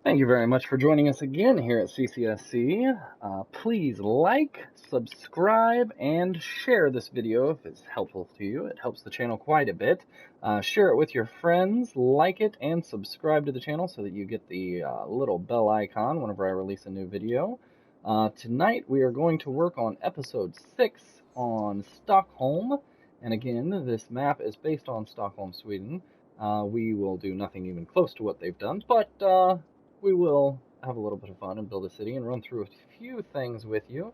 Thank you very much for joining us again here at CCSC. Please like, subscribe, and share this video if it's helpful to you. It helps the channel quite a bit. Share it with your friends, like it, and subscribe to the channel so that you get the little bell icon whenever I release a new video. Tonight we are going to work on episode 6 on Stockholm. And again, this map is based on Stockholm, Sweden. We will do nothing even close to what they've done, but we will have a little bit of fun and build a city and run through a few things with you.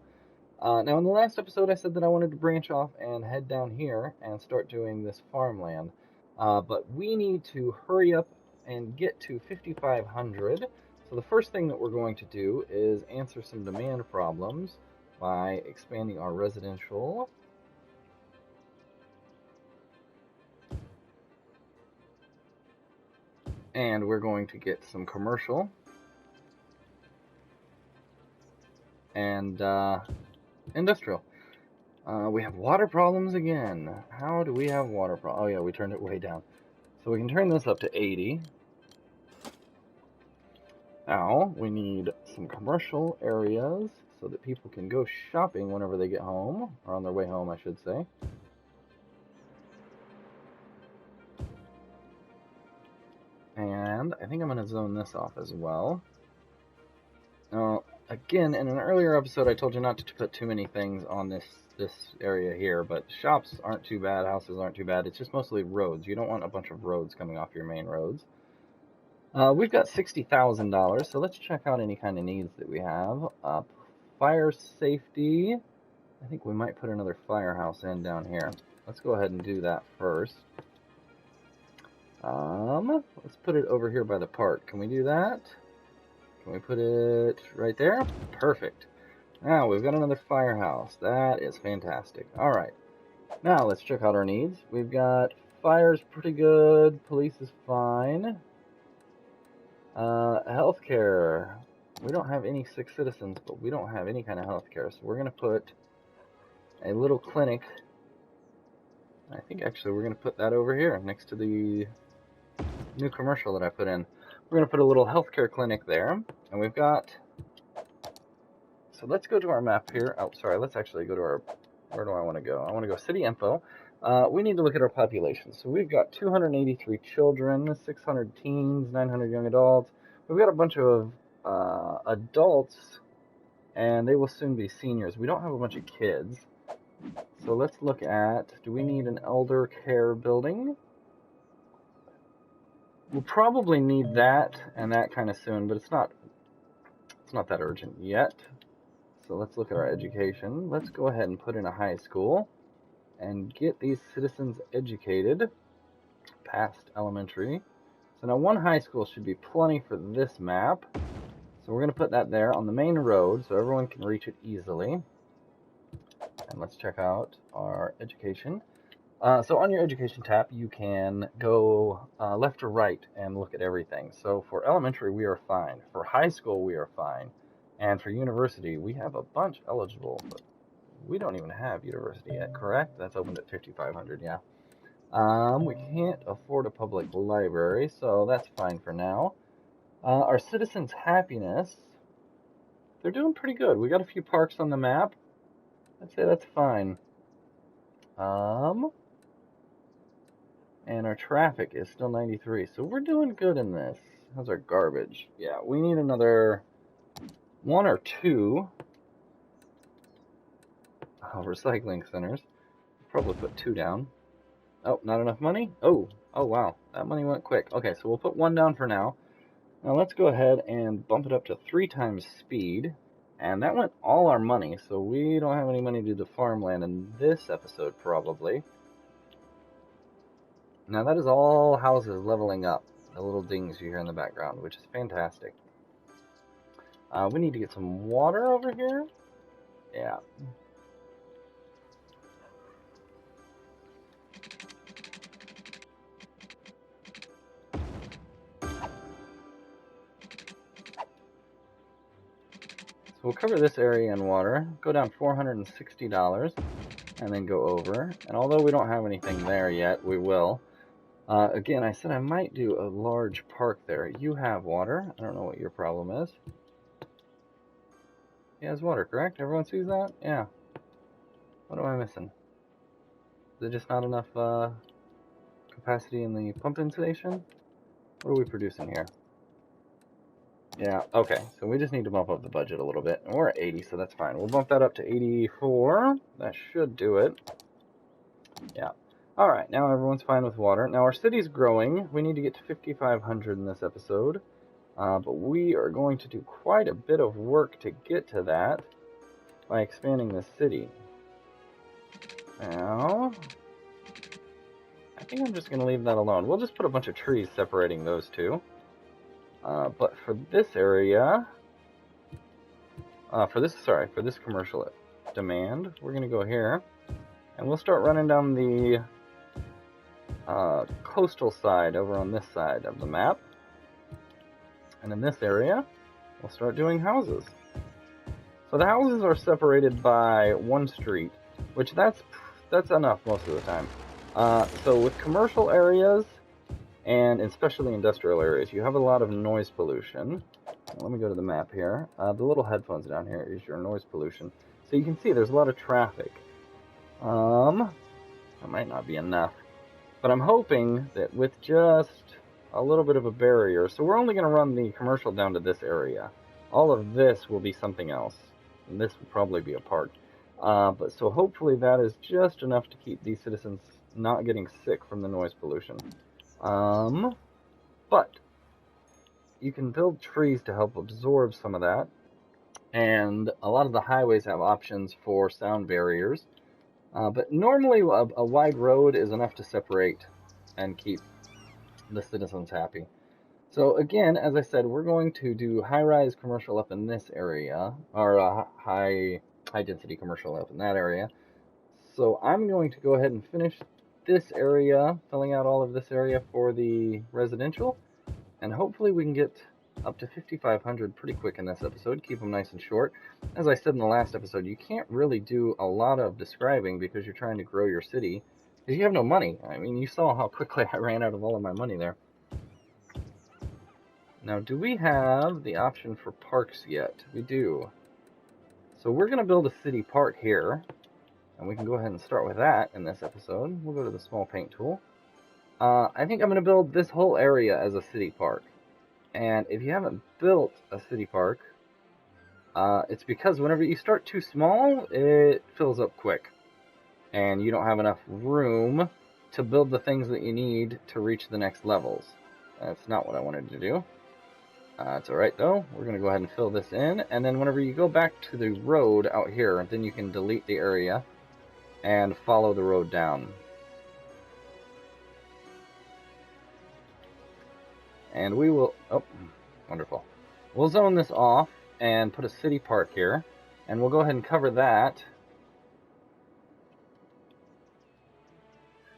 Now, in the last episode, I said that I wanted to branch off and head down here and start doing this farmland. But we need to hurry up and get to 5,500. So the first thing that we're going to do is answer some demand problems by expanding our residential. And we're going to get some commercial and industrial. We have water problems again. How do we have water problems? Oh yeah, we turned it way down. So we can turn this up to 80. Now we need some commercial areas so that people can go shopping whenever they get home, or on their way home, I should say. And I think I'm going to zone this off as well. Now, again, in an earlier episode, I told you not to put too many things on this area here, but shops aren't too bad, houses aren't too bad. It's just mostly roads. You don't want a bunch of roads coming off your main roads. We've got $60,000, so let's check out any kind of needs that we have. Fire safety. I think we might put another firehouse in down here. Let's go ahead and do that first. Let's put it over here by the park. Can we do that? Can we put it right there? Perfect. Now we've got another firehouse. That is fantastic. Alright. Now let's check out our needs. We've got fire's pretty good. Police is fine. Healthcare. We don't have any sick citizens, but we don't have any kind of healthcare. So we're going to put a little clinic. I think actually we're going to put that over here next to the new commercial that I put in. We're going to put a little healthcare clinic there, and we've got, so let's go to our map here. Oh, sorry, let's actually go to our, where do I want to go? I want to go city info. We need to look at our population. So we've got 283 children, 600 teens, 900 young adults. We've got a bunch of adults, and they will soon be seniors. We don't have a bunch of kids. So let's look at, do we need an elder care building? We'll probably need that and that kind of soon, but it's not that urgent yet. So let's look at our education. Let's go ahead and put in a high school and get these citizens educated past elementary. So now one high school should be plenty for this map. So we're going to put that there on the main road so everyone can reach it easily. And let's check out our education. So on your education tab, you can go left or right and look at everything. So for elementary, we are fine. For high school, we are fine. And for university, we have a bunch eligible, but we don't even have university yet, correct? That's opened at 5,500, yeah. We can't afford a public library, so that's fine for now. Our citizens' happiness, they're doing pretty good. We got a few parks on the map. I'd say that's fine. And our traffic is still 93, so we're doing good in this. How's our garbage? Yeah, we need another 1 or 2 recycling centers. Probably put 2 down. Oh, not enough money? Oh wow, that money went quick. Okay, so we'll put 1 down for now. Now let's go ahead and bump it up to 3 times speed. And that went all our money, so we don't have any money to do the farmland in this episode, probably. Now that is all houses leveling up, the little dings you hear in the background, which is fantastic. We need to get some water over here. Yeah. So we'll cover this area in water, go down $460, and then go over. And although we don't have anything there yet, we will. Again, I said I might do a large park there. You have water. I don't know what your problem is. He has water, correct? Everyone sees that? Yeah. What am I missing? Is it just not enough capacity in the pumping station? What are we producing here? Yeah, okay. So we just need to bump up the budget a little bit. And we're at 80, so that's fine. We'll bump that up to 84. That should do it. Yeah. Alright, now everyone's fine with water. Now our city's growing. We need to get to 5,500 in this episode. But we are going to do quite a bit of work to get to that by expanding this city. Now, I think I'm just going to leave that alone. We'll just put a bunch of trees separating those two. But for this area, for this commercial demand, we're going to go here. And we'll start running down the coastal side over on this side of the map. And in this area, we'll start doing houses. So the houses are separated by one street, which that's enough most of the time. So with commercial areas, and especially industrial areas, you have a lot of noise pollution. Let me go to the map here. The little headphones down here is your noise pollution. So you can see there's a lot of traffic. That might not be enough. But I'm hoping that with just a little bit of a barrier, so we're only going to run the commercial down to this area. All of this will be something else. And this will probably be a park. But so hopefully that is just enough to keep these citizens not getting sick from the noise pollution. But you can build trees to help absorb some of that. And a lot of the highways have options for sound barriers. But normally a wide road is enough to separate and keep the citizens happy. So again, as I said, we're going to do high-rise commercial up in this area, or high-density commercial up in that area. So I'm going to go ahead and finish this area, filling out all of this area for the residential, and hopefully we can get up to 5,500 pretty quick in this episode, keep them nice and short. As I said in the last episode, you can't really do a lot of describing because you're trying to grow your city, because you have no money. I mean, you saw how quickly I ran out of all of my money there. Now, do we have the option for parks yet? We do. So we're going to build a city park here, and we can go ahead and start with that in this episode. We'll go to the small paint tool. I think I'm going to build this whole area as a city park. And if you haven't built a city park, it's because whenever you start too small, it fills up quick. And you don't have enough room to build the things that you need to reach the next levels. That's not what I wanted to do. It's alright though. We're going to go ahead and fill this in. And then whenever you go back to the road out here, then you can delete the area and follow the road down. And we will, oh, wonderful. We'll zone this off and put a city park here. And we'll go ahead and cover that.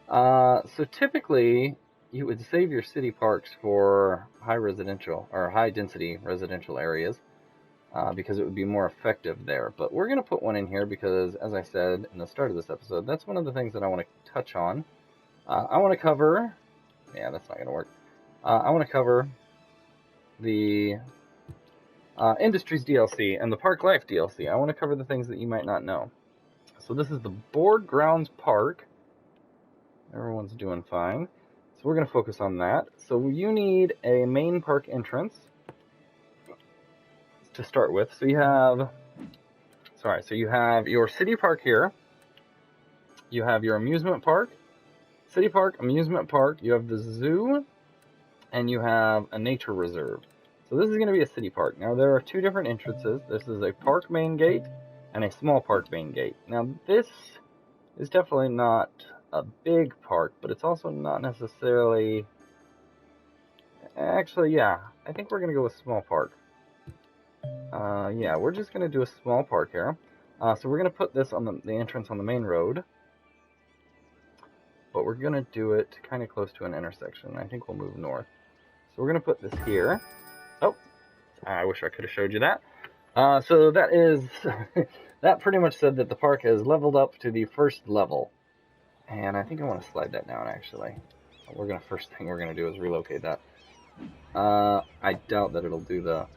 So typically, you would save your city parks for high residential or high density residential areas because it would be more effective there. But we're going to put one in here because, as I said in the start of this episode, that's one of the things that I want to touch on. I want to cover, yeah, that's not going to work. I want to cover the Industries DLC and the Park Life DLC. I want to cover the things that you might not know. So this is the Board Grounds Park. Everyone's doing fine. So we're going to focus on that. So you need a main park entrance to start with. So you have, so you have your city park here. You have your amusement park, city park, amusement park. You have the zoo, and you have a nature reserve. So this is going to be a city park. Now there are two different entrances. This is a park main gate and a small park main gate. Now this is definitely not a big park, but it's also not necessarily, actually, yeah, I think we're going to go with small park. Yeah, we're just going to do a small park here. So we're going to put this on the entrance on the main road, but we're going to do it kind of close to an intersection. I think we'll move north. So we're going to put this here. Oh, I wish I could have showed you that. So that is, that pretty much said that the park has leveled up to the first level. And I think I want to slide that down, actually. First thing we're gonna do is relocate that. I doubt that it'll do the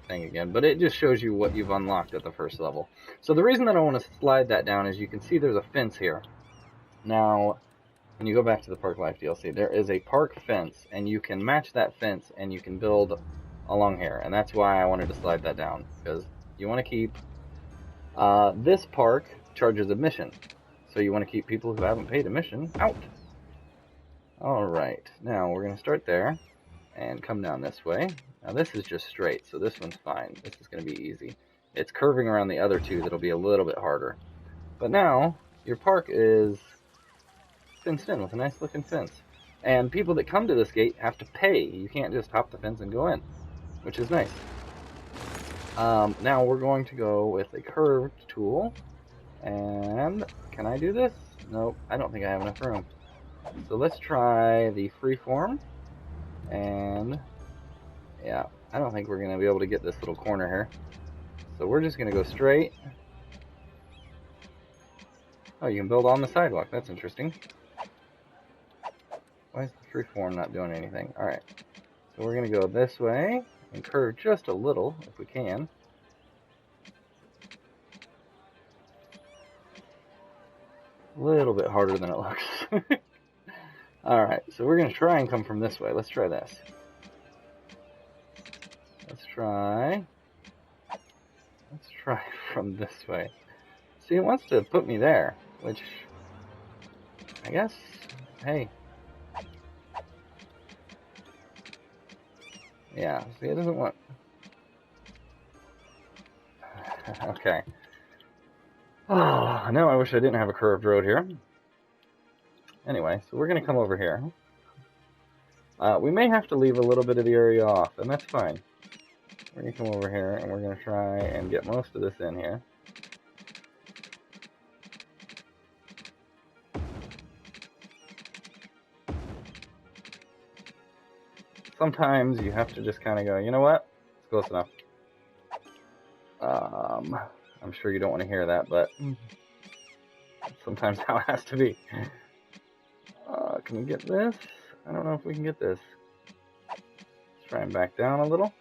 thing again, but it just shows you what you've unlocked at the first level. So the reason that I want to slide that down is you can see there's a fence here. Now, when you go back to the Park Life DLC, there is a park fence, and you can match that fence, and you can build along here. And that's why I wanted to slide that down, because you want to keep this park charges admission. So you want to keep people who haven't paid admission out. Alright, now we're going to start there and come down this way. Now this is just straight, so this one's fine. This is going to be easy. It's curving around the other two that'll be a little bit harder. But now, your park is fenced in with a nice looking fence. And people that come to this gate have to pay. You can't just hop the fence and go in, which is nice. Now we're going to go with a curved tool. And can I do this? Nope, I don't think I have enough room. So let's try the freeform. And yeah, I don't think we're going to be able to get this little corner here. So we're just going to go straight. Oh, you can build on the sidewalk. That's interesting. Why is the freeform not doing anything? Alright, so we're going to go this way and curve just a little if we can. A little bit harder than it looks. Alright, so we're going to try and come from this way. Let's try this. Let's try from this way. See, it wants to put me there, which I guess, hey. Yeah, see, it doesn't want... Okay. Oh, now I wish I didn't have a curved road here. Anyway, so we're going to come over here. We may have to leave a little bit of the area off, and that's fine. We're going to come over here, and we're going to try and get most of this in here. Sometimes you have to just kind of go, you know what? It's close enough. I'm sure you don't want to hear that, but sometimes how it has to be. Can we get this? I don't know if we can get this. Let's try and back down a little.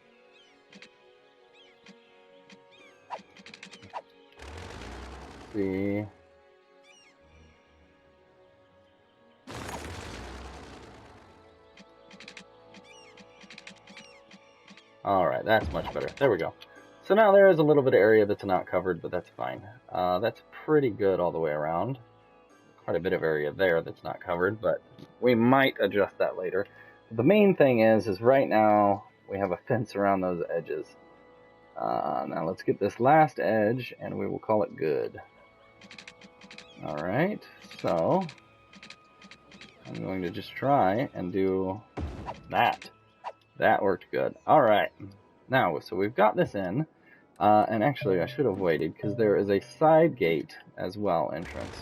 See. Alright, that's much better. There we go. So now there is a little bit of area that's not covered, but that's fine. That's pretty good all the way around. Quite a bit of area there that's not covered, but we might adjust that later. The main thing is right now we have a fence around those edges. Now let's get this last edge, and we will call it good. Alright, so I'm going to just try and do that. That worked good. Alright, now, so we've got this in, and actually I should have waited, because there is a side gate as well, entrance.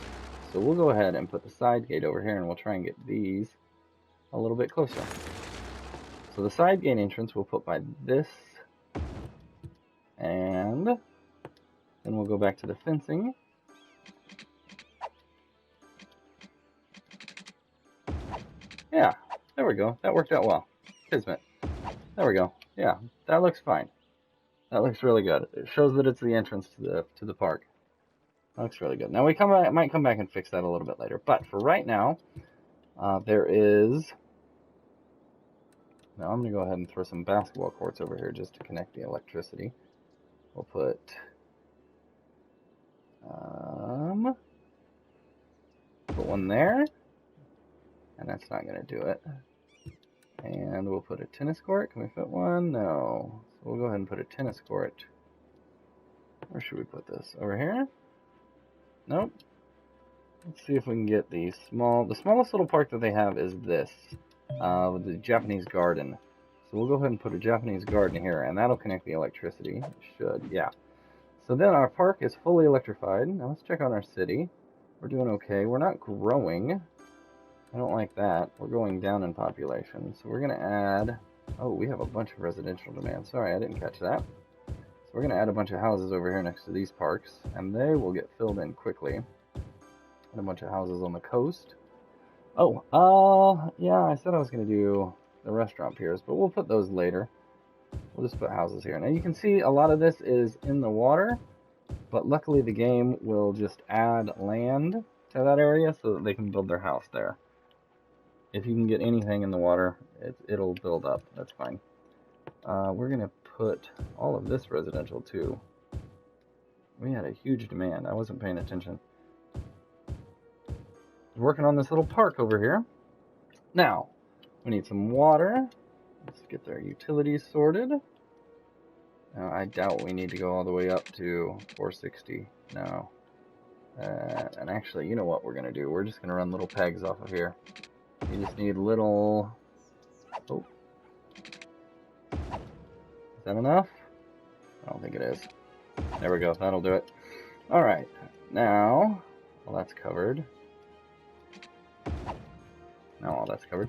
So we'll go ahead and put the side gate over here, and we'll try and get these a little bit closer. So the side gate entrance we'll put by this, and then we'll go back to the fencing. Yeah, there we go. That worked out well. Kismet. There we go. Yeah, that looks fine. That looks really good. It shows that it's the entrance to the park. That looks really good. Now we might come back and fix that a little bit later. But for right now, there is... Now I'm going to go ahead and throw some basketball courts over here just to connect the electricity. We'll put... put one there. And that's not going to do it. And we'll put a tennis court. Can we fit one? No. So we'll go ahead and put a tennis court. Where should we put this? Over here? Nope. Let's see if we can get the smallest little park that they have is this. With the Japanese garden. So we'll go ahead and put a Japanese garden here, and that'll connect the electricity. It should, yeah. So then our park is fully electrified. Now let's check on our city. We're doing okay. We're not growing. I don't like that. We're going down in population. So we're going to add... Oh, we have a bunch of residential demand. Sorry, I didn't catch that. So we're going to add a bunch of houses over here next to these parks. And they will get filled in quickly. And a bunch of houses on the coast. Oh, yeah, I said I was going to do the restaurant piers, but we'll put those later. We'll just put houses here. Now you can see a lot of this is in the water, but luckily the game will just add land to that area so that they can build their house there. If you can get anything in the water, it'll build up. That's fine. We're going to put all of this residential too. We had a huge demand. I wasn't paying attention. Working on this little park over here. Now, we need some water. Let's get their utilities sorted. Now, I doubt we need to go all the way up to 460. No. And actually, you know what we're going to do? We're just going to run little pegs off of here. You just need little... Oh. Is that enough? I don't think it is. There we go. That'll do it. Alright. Now, well, that's covered. Now all that's covered.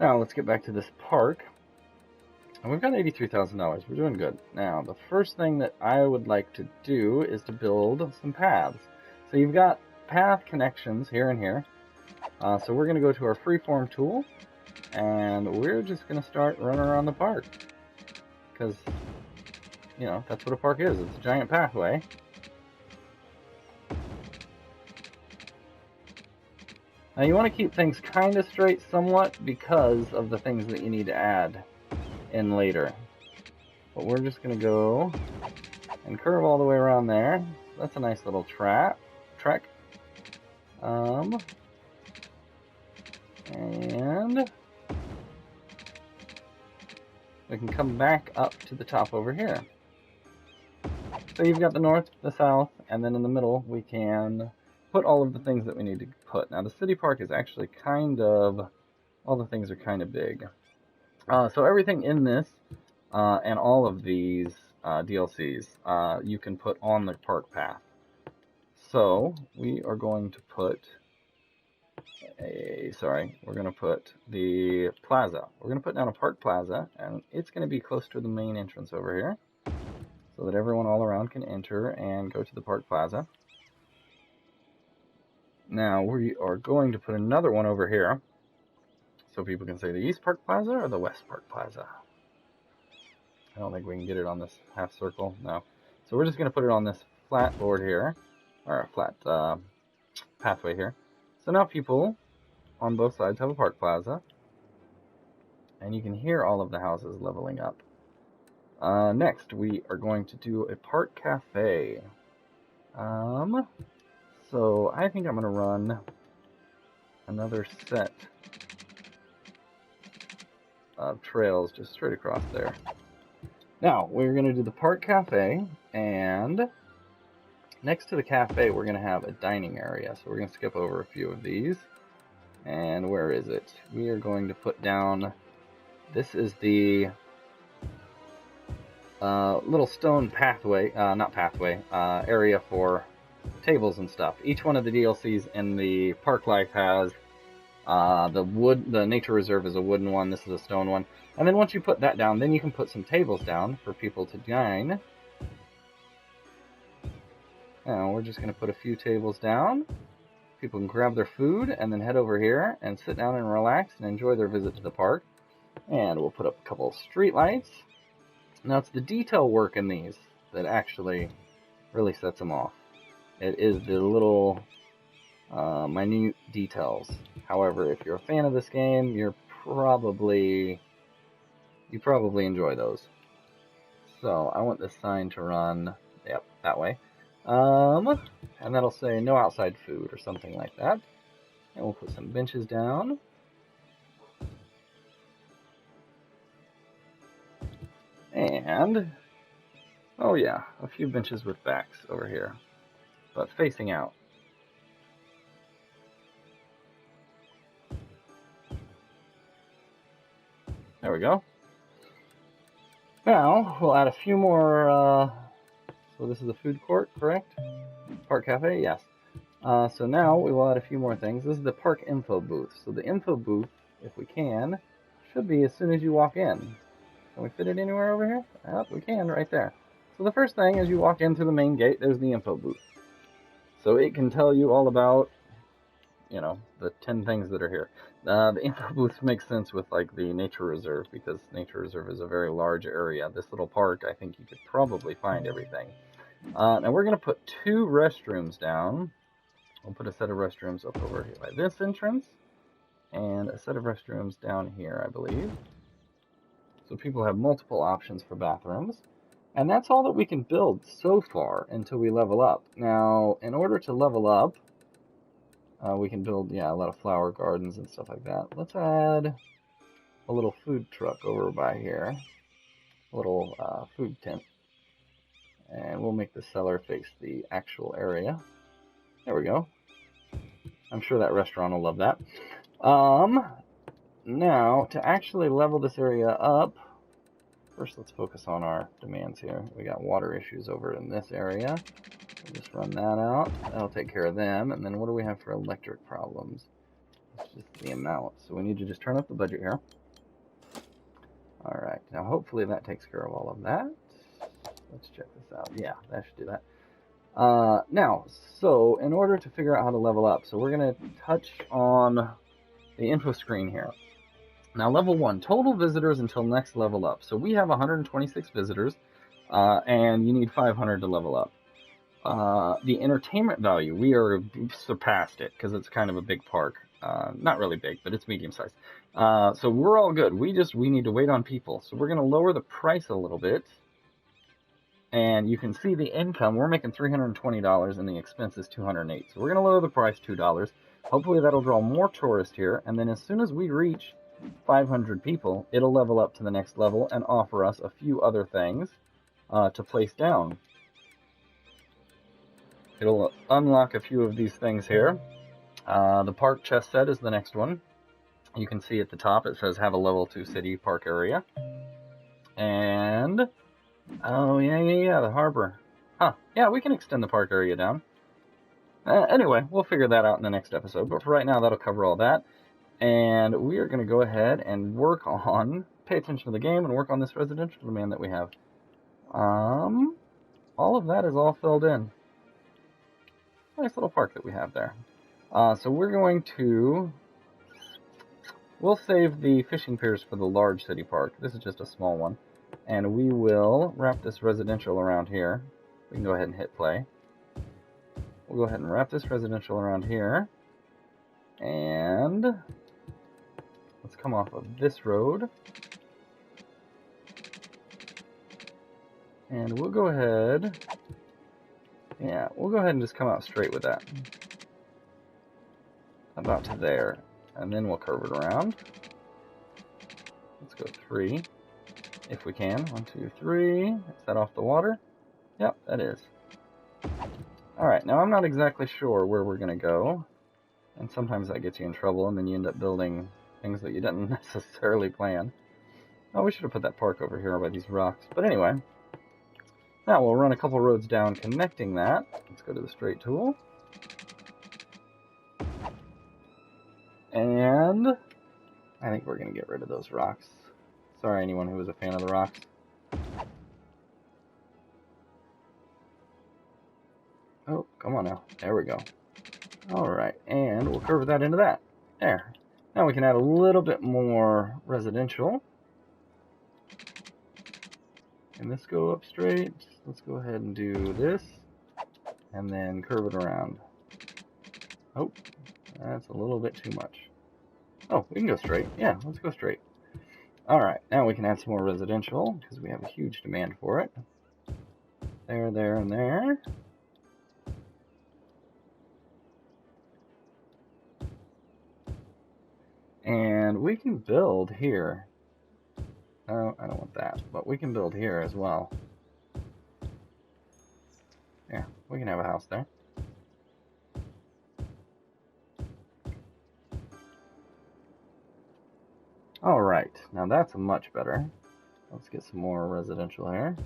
Now, let's get back to this park. And we've got $83,000. We're doing good. Now, the first thing that I would like to do is to build some paths. So you've got path connections here and here. So we're going to go to our freeform tool, and we're just going to start running around the park. Because, you know, that's what a park is. It's a giant pathway. Now you want to keep things kind of straight somewhat because of the things that you need to add in later. But we're just going to go and curve all the way around there. That's a nice little trek. And we can come back up to the top over here. So you've got the north, the south, and then in the middle we can put all of the things that we need to put. Now the city park is actually kind of, all the things are kind of big. So everything in this and all of these DLCs you can put on the park path. So we are going to put we're going to put the plaza. We're going to put down a park plaza, and it's going to be close to the main entrance over here, so that everyone all around can enter and go to the park plaza. Now we are going to put another one over here, so people can say the East Park Plaza or the West Park Plaza. I don't think we can get it on this half circle, no. So we're just going to put it on this flat board here, or a flat pathway here. So now people on both sides have a park plaza, and you can hear all of the houses leveling up. Next, we are going to do a park cafe. So I think I'm going to run another set of trails just straight across there. Now, we're going to do the park cafe, and next to the cafe, we're going to have a dining area. So we're going to skip over a few of these. And where is it? We are going to put down, this is the little stone pathway, area for tables and stuff. Each one of the DLCs in the Park Life has the nature reserve is a wooden one, this is a stone one. And then once you put that down, then you can put some tables down for people to dine. Now we're just going to put a few tables down. People can grab their food and then head over here and sit down and relax and enjoy their visit to the park. And we'll put up a couple of street lights. Now it's the detail work in these that actually really sets them off. It is the little minute details. However, if you're a fan of this game, you probably enjoy those. So I want this sign to run, yep, that way. And that'll say no outside food or something like that. And we'll put some benches down. And, oh yeah, a few benches with backs over here, but facing out. There we go. Now, we'll add a few more, so this is a food court, correct? Park cafe, yes. So now we will add a few more things. This is the park info booth. So the info booth, if we can, should be as soon as you walk in. Can we fit it anywhere over here? Yep, we can, right there. So the first thing, as you walk in through the main gate, there's the info booth. So it can tell you all about, you know, the 10 things that are here. The info booths make sense with like the nature reserve, because nature reserve is a very large area. This little park, I think you could probably find everything. Now we're going to put 2 restrooms down. We'll put a set of restrooms up over here by this entrance, and a set of restrooms down here, I believe. So people have multiple options for bathrooms. And that's all that we can build so far until we level up. Now, in order to level up, we can build, yeah, a lot of flower gardens and stuff like that. Let's add a little food truck over by here. A little food tent. And we'll make the cellar face the actual area. There we go. I'm sure that restaurant will love that. Now, to actually level this area up, first let's focus on our demands here. We got water issues over in this area. We'll just run that out. That'll take care of them. And then what do we have for electric problems? It's just the amount. So we need to just turn up the budget here. Alright, now hopefully that takes care of all of that. Let's check this out. Yeah, that should do that. Now, so in order to figure out how to level up, so we're going to touch on the info screen here. Now, level 1, total visitors until next level up. So we have 126 visitors, and you need 500 to level up. The entertainment value, we are surpassed it, because it's kind of a big park. Not really big, but it's medium-sized. So we're all good. We need to wait on people. So we're going to lower the price a little bit. And you can see the income. We're making $320, and the expense is $208. So we're going to lower the price $2. Hopefully that'll draw more tourists here. And then as soon as we reach 500 people, it'll level up to the next level and offer us a few other things to place down. It'll unlock a few of these things here. The park chess set is the next one. You can see at the top it says have a level 2 city park area. And oh yeah, the harbor. Huh, yeah, we can extend the park area down. Anyway, we'll figure that out in the next episode, but for right now that'll cover all that. And we are going to go ahead and work on, pay attention to the game, and work on this residential demand that we have. All of that is all filled in. Nice little park that we have there. So we're going to, we'll save the fishing piers for the large city park. This is just a small one. And we will wrap this residential around here. We can go ahead and hit play. We'll go ahead and wrap this residential around here. And let's come off of this road. And we'll go ahead. Yeah, we'll go ahead and just come out straight with that. About to there. And then we'll curve it around. Let's go 3. If we can. 1, 2, 3. Is that off the water? Yep, that is. Alright, now I'm not exactly sure where we're going to go. And sometimes that gets you in trouble, and then you end up building things that you didn't necessarily plan. Oh, we should have put that park over here by these rocks. But anyway, now we'll run a couple roads down connecting that. Let's go to the straight tool. And I think we're going to get rid of those rocks. Sorry, anyone who was a fan of the rocks. Oh, come on now. There we go. Alright, and we'll curve that into that. There. Now we can add a little bit more residential. Can this go up straight? Let's go ahead and do this. And then curve it around. Oh, that's a little bit too much. Oh, we can go straight. Yeah, let's go straight. Alright, now we can add some more residential, because we have a huge demand for it. There, there, and there. And we can build here. Oh, I don't want that, but we can build here as well. Yeah, we can have a house there. Alright, now that's much better. Let's get some more residential here.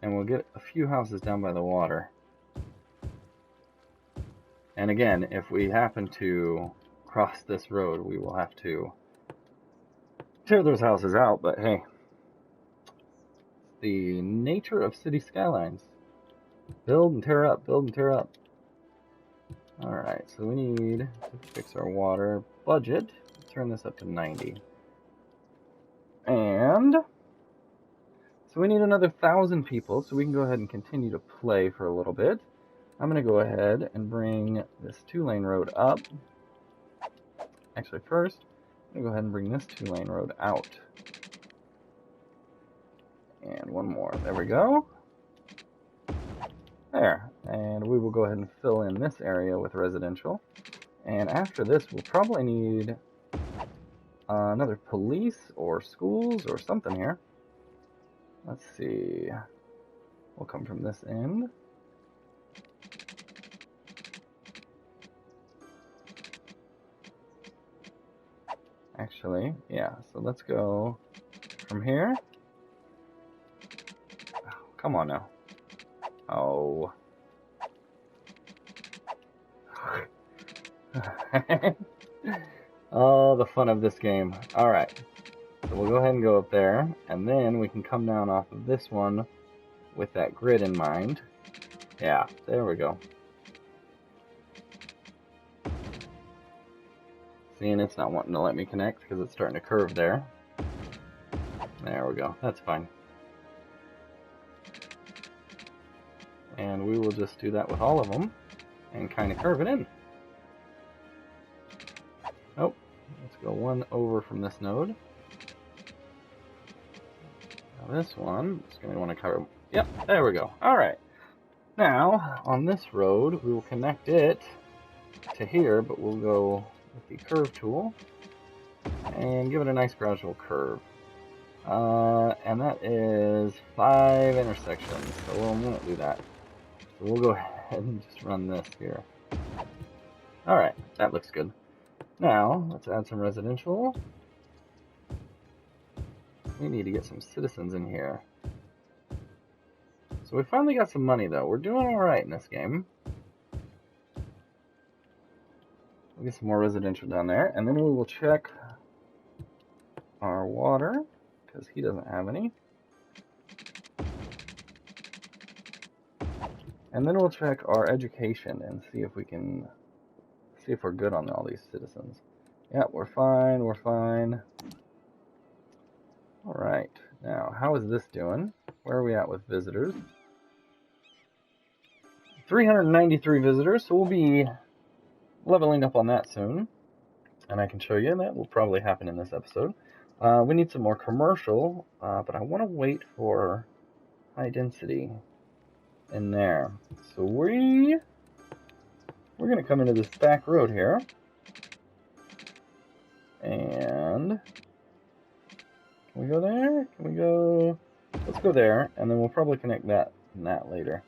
And we'll get a few houses down by the water. And again, if we happen to cross this road, we will have to tear those houses out, but hey, the nature of city skylines. Build and tear up, build and tear up. Alright, so we need to fix our water budget. Turn this up to 90. And so we need another 1,000 people, so we can go ahead and continue to play for a little bit. I'm going to go ahead and bring this 2-lane road up. Actually, first, I'm going to go ahead and bring this 2-lane road out. And one more. There we go. There. And we will go ahead and fill in this area with residential. And after this, we'll probably need another police or schools or something here. Let's see. We'll come from this end. Actually, yeah, so let's go from here. Oh, come on now. Oh. Oh, the fun of this game. Alright. So we'll go ahead and go up there, and then we can come down off of this one with that grid in mind. Yeah, there we go. Seeing it's not wanting to let me connect because it's starting to curve there. There we go. That's fine. And we will just do that with all of them and kind of curve it in. Oh, let's go one over from this node. Now this one is going to want to cover. Yep, there we go. All right. Now, on this road, we will connect it to here, but we'll go with the curve tool and give it a nice gradual curve. And that is 5 intersections, so we won't do that. So we'll go ahead and just run this here. Alright, that looks good. Now, let's add some residential. We need to get some citizens in here. So we finally got some money, though. We're doing alright in this game. We'll get some more residential down there, and then we will check our water, because he doesn't have any. And then we'll check our education and see if we can, see if we're good on all these citizens. Yeah, we're fine, we're fine. Alright, now, how is this doing? Where are we at with visitors? 393 visitors, so we'll be leveling up on that soon, and I can show you that will probably happen in this episode. We need some more commercial, but I want to wait for high density in there. So we're going to come into this back road here, and can we go there? Can we go? Let's go there, and then we'll probably connect that and that later.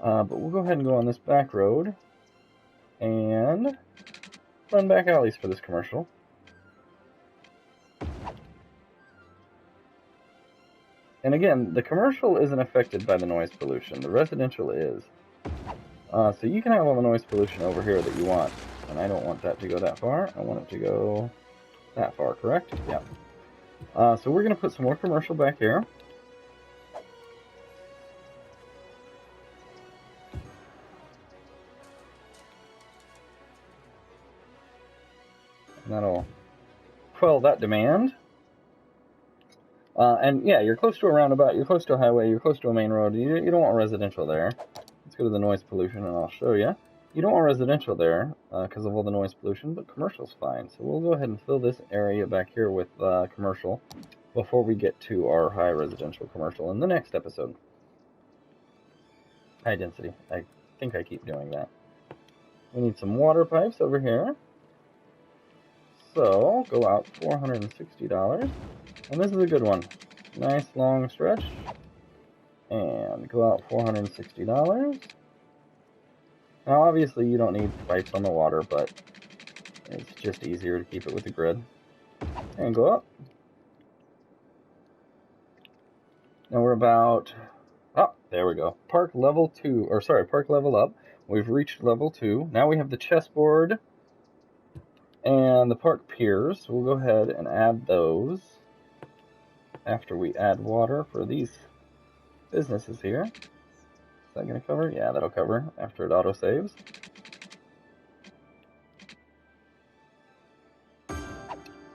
But we'll go ahead and go on this back road and run back alleys for this commercial. And again, the commercial isn't affected by the noise pollution. The residential is. So you can have all the noise pollution over here that you want. And I don't want that to go that far. I want it to go that far, correct? Yeah. So we're going to put some more commercial back here. And that'll quell that demand. And yeah, you're close to a roundabout, you're close to a highway, you're close to a main road. You don't want residential there. Let's go to the noise pollution and I'll show you. You don't want residential there because of all the noise pollution, but commercial's fine. So we'll go ahead and fill this area back here with commercial before we get to our high residential commercial in the next episode. High density. I think I keep doing that. We need some water pipes over here. So, go out $460. And this is a good one. Nice long stretch. And go out $460. Now, obviously, you don't need pipes on the water, but it's just easier to keep it with the grid. And go up. Now we're about... Oh, there we go. Park level 2, or sorry, park level up. We've reached level 2. Now we have the chessboard and the park piers. We'll go ahead and add those after we add water for these businesses here. Is that going to cover? Yeah, that'll cover after it auto-saves.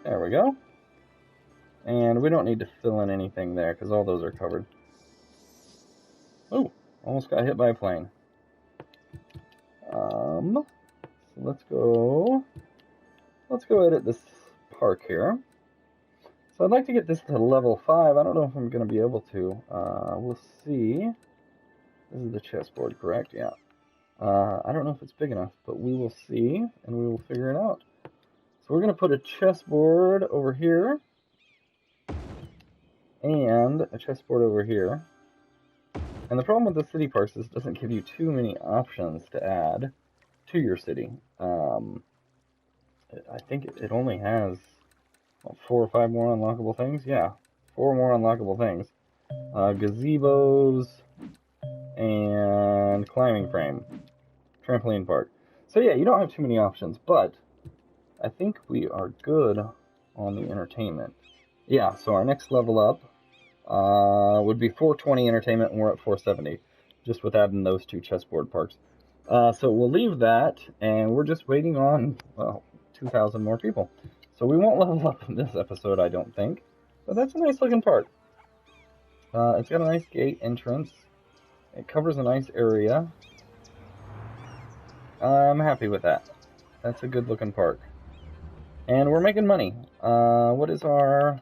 There we go. And we don't need to fill in anything there because all those are covered. Oh, almost got hit by a plane. So let's go edit this park here. So I'd like to get this to level 5. I don't know if I'm going to be able to. We'll see. This is the chessboard, correct? Yeah. I don't know if it's big enough, but we will see, and we will figure it out. So we're going to put a chessboard over here, and a chessboard over here. And the problem with the city parks is it doesn't give you too many options to add to your city. I think it only has 4 or 5 more unlockable things. Yeah, 4 more unlockable things. Gazebos and climbing frame, trampoline park. So yeah, you don't have too many options, but I think we are good on the entertainment. Yeah, so our next level up would be 420 entertainment, and we're at 470, just with adding those 2 chessboard parks. So we'll leave that, and we're just waiting on, well, 2,000 more people. So we won't level up in this episode, I don't think, but that's a nice looking park. It's got a nice gate entrance. It covers a nice area. I'm happy with that. That's a good looking park. And we're making money. What is our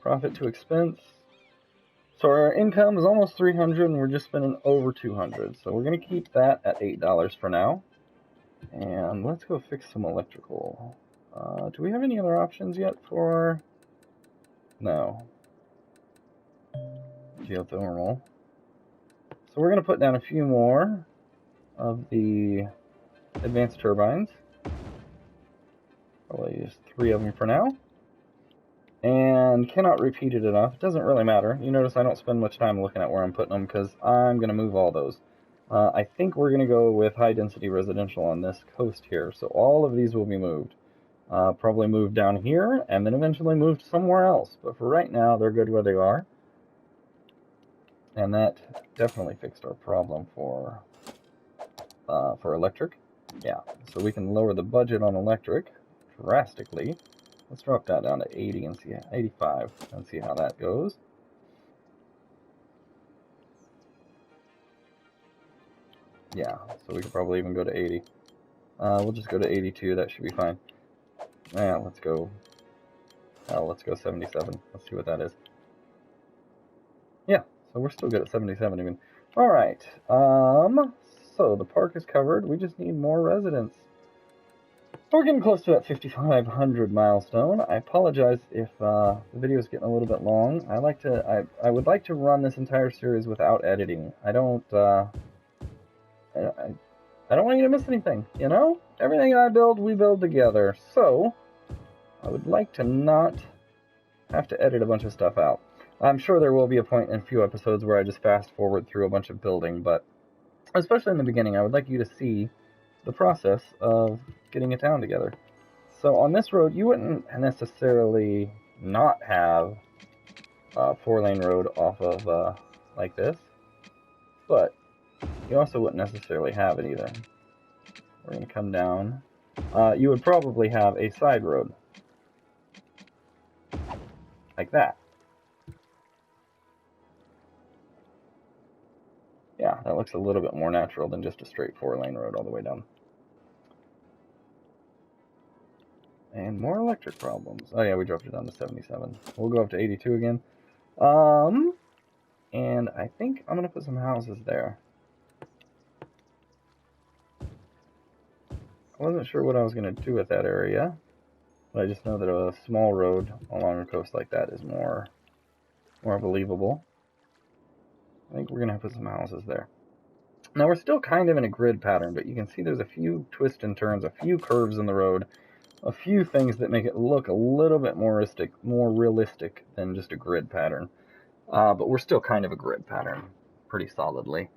profit to expense? So our income is almost 300, and we're just spending over 200. So we're going to keep that at $8 for now. And let's go fix some electrical. Do we have any other options yet for... No. Geothermal. So we're going to put down a few more of the advanced turbines. Probably use 3 of them for now. And cannot repeat it enough. It doesn't really matter. You notice I don't spend much time looking at where I'm putting them because I'm going to move all those. I think we're going to go with high density residential on this coast here. So all of these will be moved. Probably moved down here and then eventually moved somewhere else. But for right now, they're good where they are. And that definitely fixed our problem for electric. Yeah, so we can lower the budget on electric drastically. Let's drop that down to 80 and see 85 and see how that goes. Yeah, so we could probably even go to 80. We'll just go to 82. That should be fine. Yeah, let's go 77. Let's see what that is. Yeah, so we're still good at 77 even. All right. So the park is covered. We just need more residents. We're getting close to that 5,500 milestone. I apologize if the video is getting a little bit long. I would like to run this entire series without editing. I don't want you to miss anything, you know? Everything I build, we build together. So, I would like to not have to edit a bunch of stuff out. I'm sure there will be a point in a few episodes where I just fast forward through a bunch of building, but especially in the beginning, I would like you to see the process of getting a town together. So on this road, you wouldn't necessarily not have a 4-lane road off of like this, but you also wouldn't necessarily have it either. We're going to come down. You would probably have a side road. Like that. Yeah, that looks a little bit more natural than just a straight 4-lane road all the way down. And more electric problems. Oh yeah, we dropped it down to 77. We'll go up to 82 again. And I think I'm going to put some houses there. I wasn't sure what I was going to do with that area, but I just know that a small road along a coast like that is more believable. I think we're going to put some houses there. Now we're still kind of in a grid pattern, but you can see there's a few twists and turns, a few curves in the road, a few things that make it look a little bit more realistic than just a grid pattern. But we're still kind of a grid pattern, pretty solidly.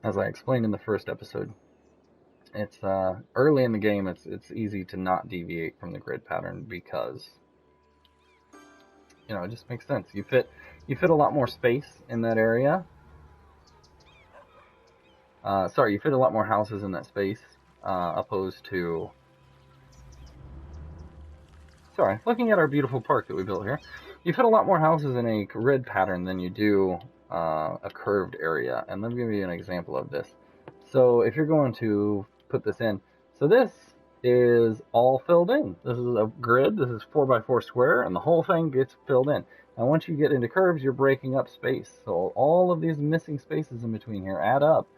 As I explained in the first episode, it's early in the game. It's easy to not deviate from the grid pattern because it just makes sense. You fit a lot more space in that area, Sorry, you fit a lot more houses in that space, opposed to... Sorry, looking at our beautiful park that we built here, you fit a lot more houses in a grid pattern than you do a curved area. And let me give you an example of this. So if you're going to put this in, so this is all filled in. This is a grid, this is 4x4 square, and the whole thing gets filled in. Now once you get into curves, you're breaking up space. So all of these missing spaces in between here add up,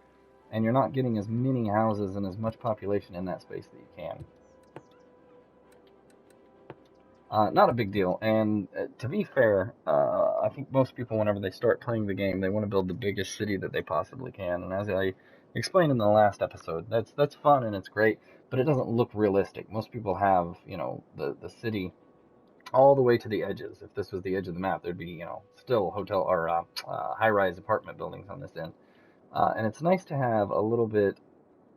and you're not getting as many houses and as much population in that space that you can. Not a big deal, and to be fair, I think most people, whenever they start playing the game, they want to build the biggest city that they possibly can, and as I explained in the last episode, that's fun and it's great, but it doesn't look realistic. Most people have, you know, the city all the way to the edges. If this was the edge of the map, there'd be, you know, still hotel or high-rise apartment buildings on this end, and it's nice to have a little bit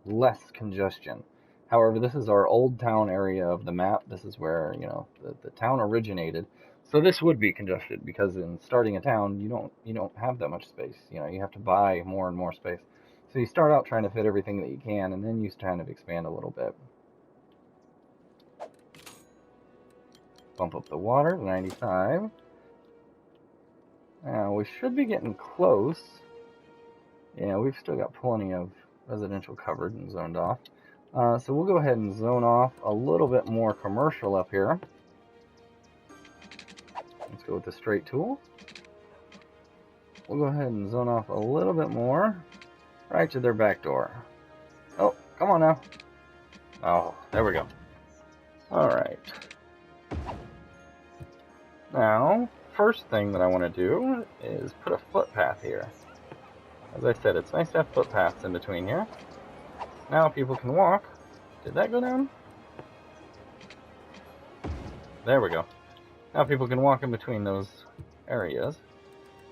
less congestion. However, this is our old town area of the map. This is where, you know, the town originated. So this would be congested because in starting a town, you don't have that much space. You know, you have to buy more and more space. So you start out trying to fit everything that you can, and then you kind of expand a little bit. Bump up the water to 95. Now we should be getting close. Yeah, we've still got plenty of residential covered and zoned off. So we'll go ahead and zone off a little bit more commercial up here. Let's go with the straight tool. We'll go ahead and zone off a little bit more right to their back door. Oh, come on now. Oh, there we go. Alright. Now, first thing that I want to do is put a footpath here. As I said, it's nice to have footpaths in between here. Now people can walk. Did that go down? There we go. Now people can walk in between those areas.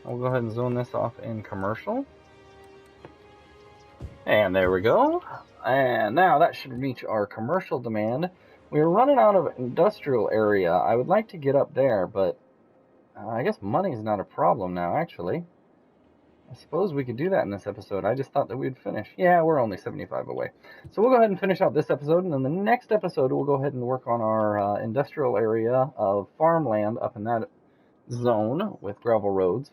I'll go ahead and zone this off in commercial. And there we go. And now that should reach our commercial demand. We're running out of industrial area. I would like to get up there, but I guess money's not a problem now, actually. I suppose we could do that in this episode. I just thought that we'd finish. Yeah, we're only 75 away. So we'll go ahead and finish out this episode, and then the next episode we'll go ahead and work on our industrial area of farmland up in that zone with gravel roads.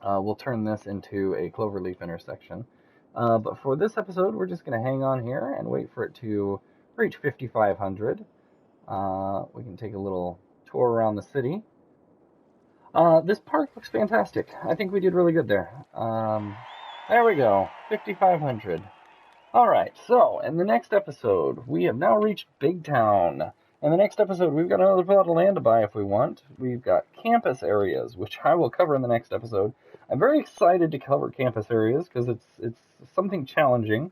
We'll turn this into a cloverleaf intersection. But for this episode, we're just going to hang on here and wait for it to reach 5,500. We can take a little tour around the city. This park looks fantastic. I think we did really good there. There we go, 5,500. Alright, so in the next episode, we have now reached Big Town. In the next episode, we've got another plot of land to buy if we want. We've got campus areas, which I will cover in the next episode. I'm very excited to cover campus areas because it's something challenging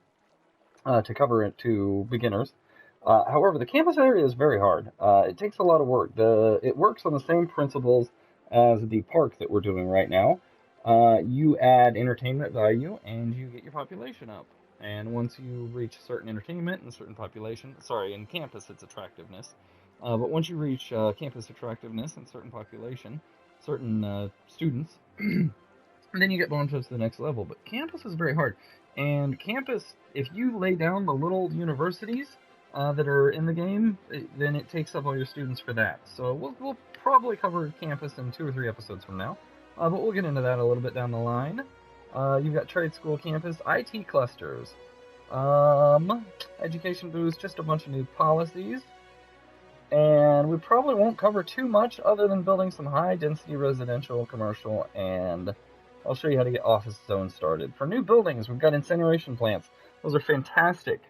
to cover it to beginners. However, the campus area is very hard. It takes a lot of work. It works on the same principles as the park that we're doing right now. You add entertainment value and you get your population up. And once you reach certain entertainment and certain population, in campus it's attractiveness. But once you reach campus attractiveness and certain population, certain students, then you get bonuses to the next level. But campus is very hard. And campus, if you lay down the little universities that are in the game, then it takes up all your students for that. So we'll probably cover campus in 2 or 3 episodes from now. But we'll get into that a little bit down the line. You've got trade school campus, IT clusters, education boost, just a bunch of new policies. And we probably won't cover too much other than building some high-density residential, commercial, and I'll show you how to get office zones started. For new buildings, we've got incineration plants. Those are fantastic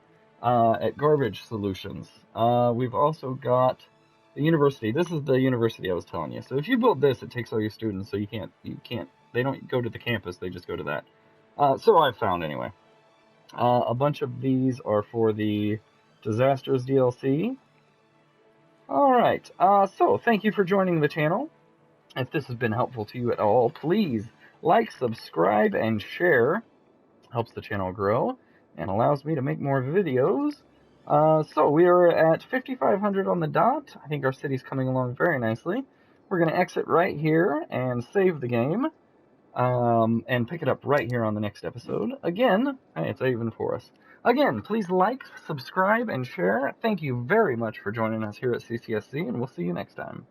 at garbage solutions. We've also got the university. This is the university I was telling you. So if you build this, it takes all your students, so you can't, they don't go to the campus, they just go to that. So I've found anyway. A bunch of these are for the Disasters DLC. Alright, so thank you for joining the channel. If this has been helpful to you at all, please like, subscribe, and share. Helps the channel grow and allows me to make more videos. So we are at 5,500 on the dot. I think our city's coming along very nicely. We're going to exit right here and save the game. and pick it up right here on the next episode. Again, hey, it's even for us. Again, please like, subscribe, and share. Thank you very much for joining us here at CCSC, and we'll see you next time.